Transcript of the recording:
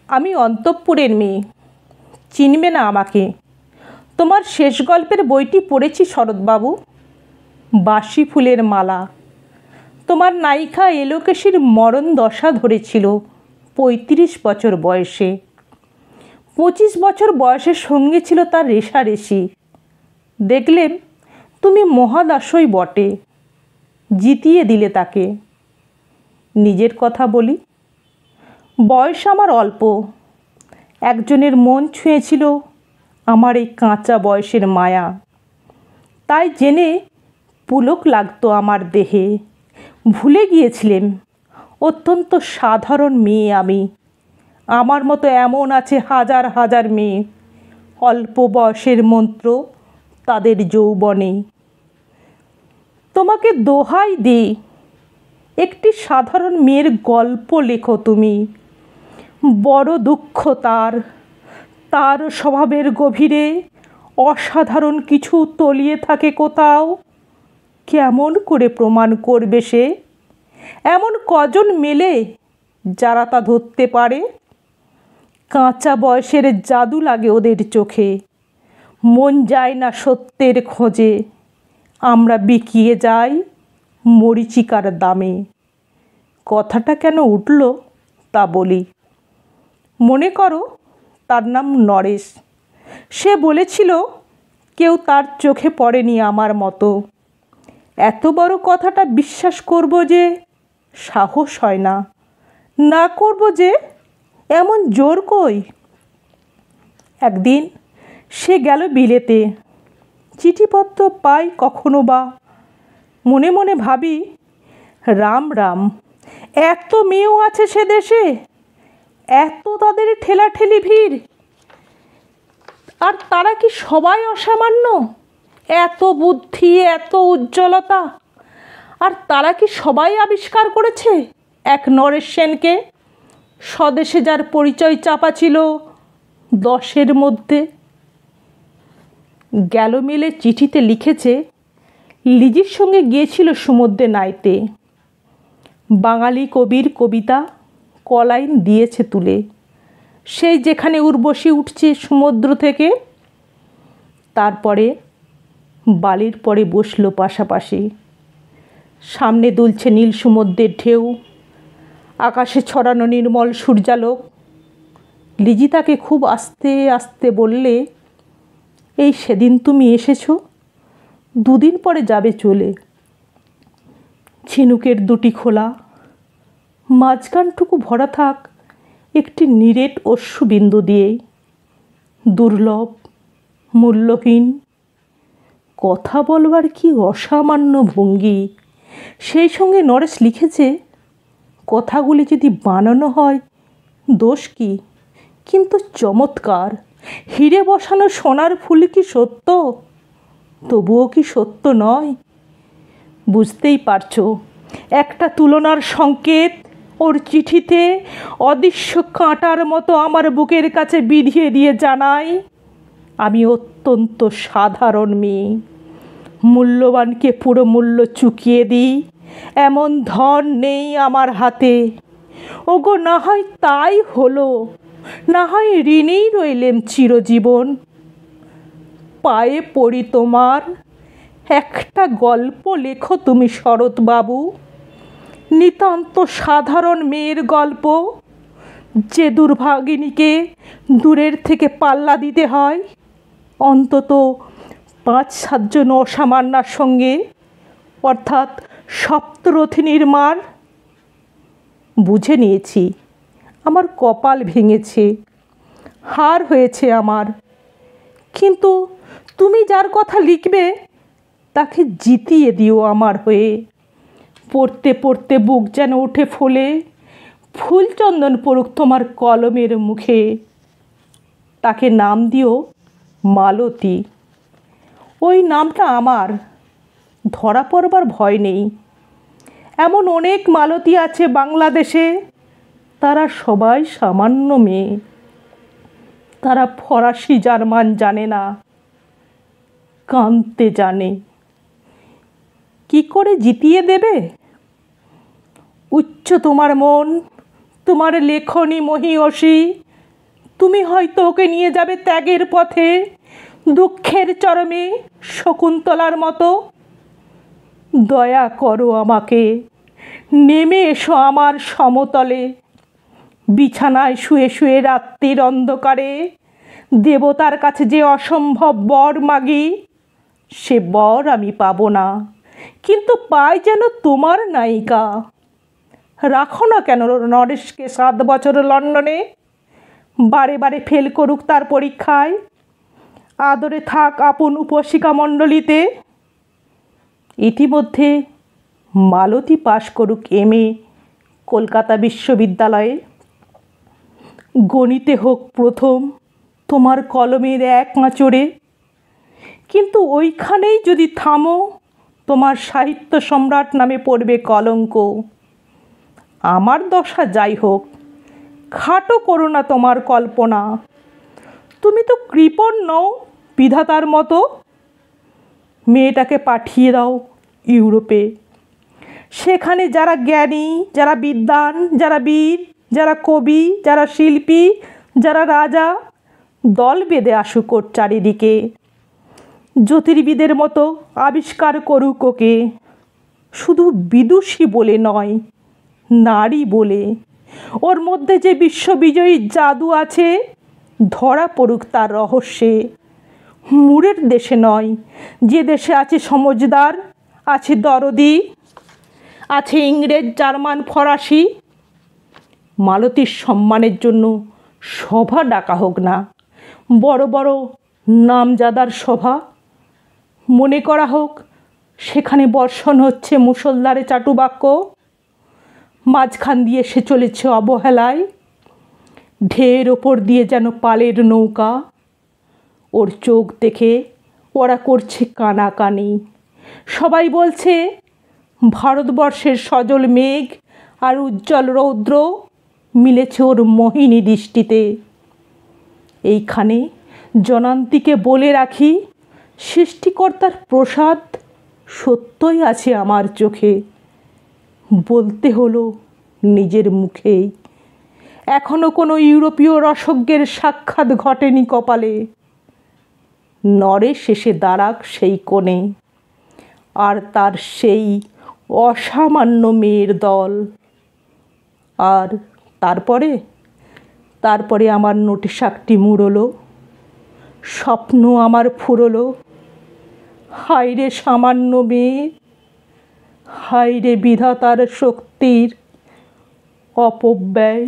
আমি অন্তঃপুরের মেয়ে, চিনবে না আমাকে। তোমার শেষ গল্পের বইটি পড়েছি শরৎবাবু, বাসি ফুলের মালা। তোমার নায়িকা এলোকেশীর মরণ দশা ধরেছিল ৩৫ বছর বয়সে। ২৫ বছর বয়সের সঙ্গে ছিল তার রেশারেশি। দেখলেন তুমি মহাদাসই বটে, জিতিয়ে দিলে তাকে। নিজের কথা বলি, বয়স আমার অল্প, একজনের মন ছুঁয়েছিল আমার এই কাঁচা বয়সের মায়া। তাই জেনে পুলক লাগতো আমার দেহে। ভুলে গিয়েছিলেন অত্যন্ত সাধারণ মেয়ে আমি। আমার মতো এমন আছে হাজার হাজার মেয়ে, অল্প বয়সের মন্ত্র তাদের যৌবনে। তোমাকে দোহাই দিই, একটি সাধারণ মেয়ের গল্প লেখো তুমি। বড় দুঃখ তার স্বভাবের গভীরে অসাধারণ কিছু তলিয়ে থাকে কোথাও। কেমন করে প্রমাণ করবে সে? এমন কজন মেলে যারা তা ধরতে পারে? কাঁচা বয়সের জাদু লাগে ওদের চোখে, মন যায় না সত্যের খোঁজে। আমরা বিকিয়ে যাই মরীচিকার দামে। কথাটা কেন উঠল তা বলি। মনে করো তার নাম নরেশ। সে বলেছিল কেউ তার চোখে পড়েনি আমার মতো। এত বড় কথাটা বিশ্বাস করব যে সাহস হয় না, না করব যে এমন জোর কই। একদিন সে গেল বিলেতে, চিঠিপত্র পাই কখনো বা। মনে মনে ভাবি, রাম রাম, এত মেয়েও আছে সে দেশে, এত তাদের ঠেলাঠেলি ভিড়, আর তারা কি সবাই অসামান্য? এত বুদ্ধি, এত উজ্জ্বলতা, আর তারা কি সবাই আবিষ্কার করেছে এক নরেশ সেনকে, স্বদেশে যার পরিচয় চাপা ছিল 10-এর মধ্যে। গেল মেলে চিঠিতে লিখেছে লিজির সঙ্গে গিয়েছিল সমুদ্রে নাইতে। বাঙালি কবির কবিতা কলাইন দিয়েছে তুলে, সেই যেখানে উর্বশী উঠছে সমুদ্র থেকে। তারপরে বালির পরে বসলো পাশাপাশি। সামনে দুলছে নীল সমুদ্রের ঢেউ, আকাশে ছড়ানো নির্মল সূর্যালোক। লিজি তাকে খুব আস্তে আস্তে বললে, এই সেদিন তুমি এসেছো, 2 দিন পরে যাবে চলে। ঝিনুকের 2টি খোলা, মাঝখানটুকু ভরা থাক একটি নিরেট অশ্রুবিন্দু দিয়ে। দুর্লভ, মূল্যহীন। কথা বলবার কি অসামান্য ভঙ্গি। সেই সঙ্গে নরেশ লিখেছে, কথাগুলি যদি বানানো হয় দোষ কি, কিন্তু চমৎকার। হিরে বসানো সোনার ফুল কি সত্য? তবুও কি সত্য নয়? বুঝতেই পারছো, একটা তুলনার সংকেত ওর চিঠিতে অদৃশ্য কাঁটার মতো আমার বুকের কাছে বিধিয়ে দিয়ে জানায়, আমি অত্যন্ত সাধারণ মেয়ে। মূল্যবানকে পুরো মূল্য চুকিয়ে দিই এমন ধন নেই আমার হাতে। ওগো, না হয় তাই হলো, না হয় ঋণেই রইলেম চিরজীবন। পায়ে পড়ি তোমার, একটা গল্প লেখো তুমি শরৎবাবু। নিতান্ত সাধারণ মেয়ের গল্প, যে দুর্ভাগিনীকে দূরের থেকে পাল্লা দিতে হয় অন্তত 5-7 জন অসামান্যার সঙ্গে, অর্থাৎ সপ্তরথিনীর মার। বুঝে নিয়েছি আমার কপাল ভেঙেছে, হার হয়েছে আমার। কিন্তু তুমি যার কথা লিখবে তাকে জিতিয়ে দিও আমার হয়ে। পড়তে পড়তে বুক যেন উঠে ফোলে, ফুলচন্দন পড়ুক তোমার কলমের মুখে। তাকে নাম দিও মালতী। ওই নামটা আমার, ধরা পড়বার ভয় নেই। এমন অনেক মালতী আছে বাংলাদেশে, তারা সবাই সামান্য মেয়ে। তারা ফরাসি জার্মান জানে না, কাঁদতে জানে। কি করে জিতিয়ে দেবে? উচ্চ তোমার মন, তোমার লেখনী মহীয়সী, তুমি হয়তো ওকে নিয়ে যাবে ত্যাগের পথে, দুঃখের চরমে শকুন্তলার মতো। দয়া করো আমাকে, নেমে এসো আমার সমতলে। বিছানায় শুয়ে শুয়ে রাত্রির অন্ধকারে দেবতার কাছে যে অসম্ভব বর মাগি, সে বর আমি পাবো না, কিন্তু পাই যেন তোমার নায়িকা। রাখো না কেন নরেশকে 7 বছর লন্ডনে, বারে বারে ফেল করুক তার পরীক্ষায়। আদরে থাক আপন উপশিকা মণ্ডলীতে। ইতিমধ্যে মালতী পাশ করুক MA কলকাতা বিশ্ববিদ্যালয়ে। গণিতে হোক প্রথম তোমার কলমের এক আঁচড়ে, কিন্তু ওইখানেই যদি থামো, তোমার সাহিত্য সম্রাট নামে পড়বে কলঙ্ক। আমার দশা যাই হোক, খাটো করো না তোমার কল্পনা। তুমি তো কৃপণ নও বিধাতার মতো। মেয়েটাকে পাঠিয়ে দাও ইউরোপে। সেখানে যারা জ্ঞানী, যারা বিদ্বান, যারা বীর, যারা কবি, যারা শিল্পী, যারা রাজা, দল বেঁধে আসুক ওর চারিদিকে। জ্যোতির্বিদের মতো আবিষ্কার করুক ওকে, শুধু বিদুষী বলে নয়, নারী বলে। ওর মধ্যে যে বিশ্ববিজয়ী জাদু আছে, ধরা পড়ুক তার রহস্যে। মুরের দেশে নয়, যে দেশে আছে সমজদার, আছে দরদি, আছে ইংরেজ, জার্মান, ফরাসি। মালতীর সম্মানের জন্য সভা ডাকা হোক না, বড় বড় নামজাদার সভা। মনে করা হোক সেখানে বর্ষণ হচ্ছে মুষলধারে চাটুবাক্য, মাঝখান দিয়ে সে চলেছে অবহেলায়। ঢের ওপর দিয়ে যেন পালের নৌকা। ওর চোখ দেখে ওরা করছে কানাকানি। সবাই বলছে ভারতবর্ষের সজল মেঘ আর উজ্জ্বল রৌদ্র মিলেছে ওর মোহিনী দৃষ্টিতে। এইখানে জনান্তিকে বলে রাখি, সৃষ্টিকর্তার প্রসাদ সত্যই আছে আমার চোখে। বলতে হলো নিজের মুখেই। এখনো কোনো ইউরোপীয় রসজ্ঞের সাক্ষাৎ ঘটেনি কপালে। নরেশ এসে দাঁড়াক সেই কোণে, আর তার সেই অসামান্য মেয়ের দল। আর তারপরে আমার নোটে শাকটি মুড়লো, স্বপ্ন আমার ফুরলো। হায় রে সামান্য মেয়ে, হায় রে বিধাতার শক্তির অপব্যয়।